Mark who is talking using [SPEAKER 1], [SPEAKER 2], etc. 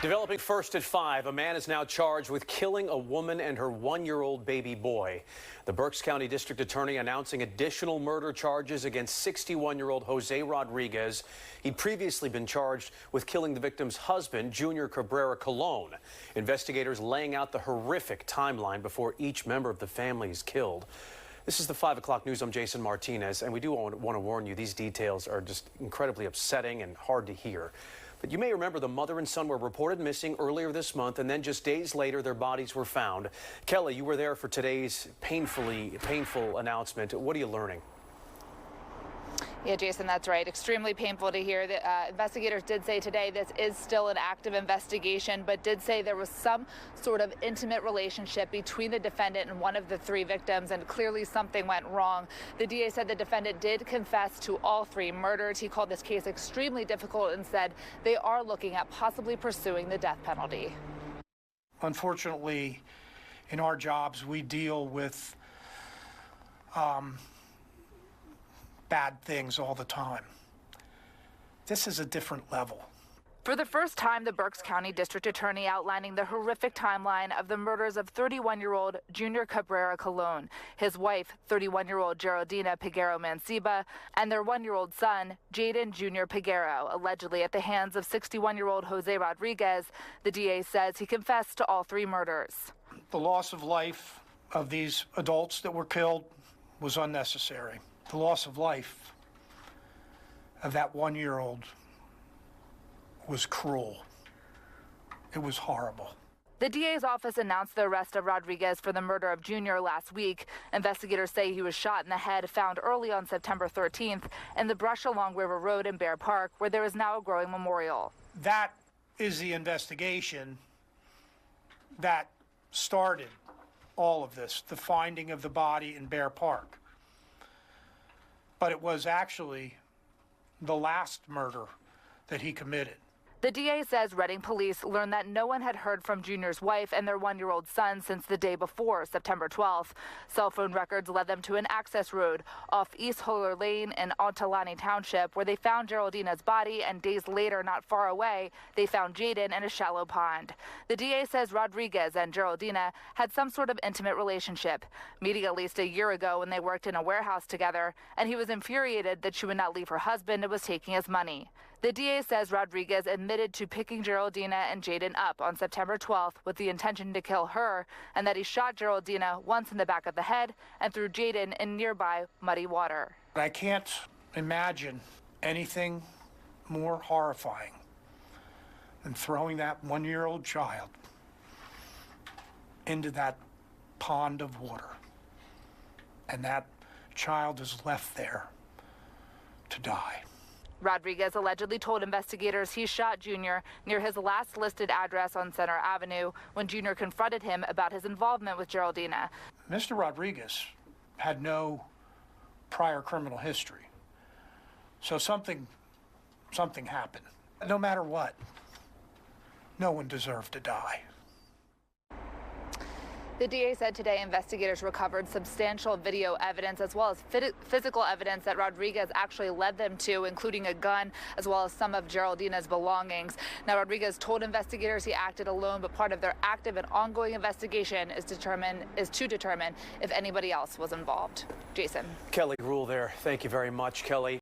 [SPEAKER 1] Developing first at 5, a man is now charged with killing a woman and her 1-year-old baby boy. The Berks County District Attorney announcing additional murder charges against 61-year-old Jose Rodriguez. He'd previously been charged with killing the victim's husband, Junior Cabrera Colon. Investigators laying out the horrific timeline before each member of the family is killed. This is the 5 o'clock news. I'm Jason Martinez, and we do want to warn you, these details are just incredibly upsetting and hard to hear. But you may remember the mother and son were reported missing earlier this month, and then just days later, their bodies were found. Kelly, you were there for today's painful announcement. What are you learning?
[SPEAKER 2] Yeah, Jason, that's right. Extremely painful to hear. The investigators did say today this is still an active investigation, but did say there was some sort of intimate relationship between the defendant and one of the 3 victims, and clearly something went wrong. The DA said the defendant did confess to all 3 murders. He called this case extremely difficult and said they are looking at possibly pursuing the death penalty.
[SPEAKER 3] Unfortunately, in our jobs, we deal with bad things all the time. This is a different level.
[SPEAKER 2] For the first time, the Berks County District Attorney outlining the horrific timeline of the murders of 31-year-old Junior Cabrera Colon, his wife, 31-year-old Geraldina Peguero-Manciba, and their 1-year-old son, Jaden Jr. Peguero, allegedly at the hands of 61-year-old Jose Rodriguez. The DA says he confessed to all 3 murders.
[SPEAKER 3] The loss of life of these adults that were killed was unnecessary. The loss of life of that 1-year-old was cruel. It was horrible.
[SPEAKER 2] The DA's office announced the arrest of Rodriguez for the murder of Junior last week. Investigators say he was shot in the head, found early on September 13th in the brush along River Road in Bear Park, where there is now a growing memorial.
[SPEAKER 3] That is the investigation that started all of this, the finding of the body in Bear Park. But it was actually the last murder that he committed.
[SPEAKER 2] The DA says Reading police learned that no one had heard from Junior's wife and their 1-year-old son since the day before, September 12th. Cell phone records led them to an access road off East Holler Lane in Ontalani Township, where they found Geraldina's body, and days later, not far away, they found Jaden in a shallow pond. The DA says Rodriguez and Geraldina had some sort of intimate relationship, meeting at least a year ago when they worked in a warehouse together, and he was infuriated that she would not leave her husband and was taking his money. The DA says Rodriguez admitted to picking Geraldina and Jaden up on September 12th with the intention to kill her, and that he shot Geraldina once in the back of the head and threw Jaden in nearby muddy water.
[SPEAKER 3] I can't imagine anything more horrifying than throwing that 1-year-old child into that pond of water, and that child is left there to die.
[SPEAKER 2] Rodriguez allegedly told investigators he shot Junior near his last listed address on Center Avenue when Junior confronted him about his involvement with Geraldina.
[SPEAKER 3] Mr. Rodriguez had no prior criminal history, so something happened. No matter what, no one deserved to die.
[SPEAKER 2] The DA said today investigators recovered substantial video evidence as well as physical evidence that Rodriguez actually led them to, including a gun as well as some of Geraldina's belongings. Now, Rodriguez told investigators he acted alone, but part of their active and ongoing investigation is to determine if anybody else was involved. Jason.
[SPEAKER 1] Kelly Rule there. Thank you very much, Kelly.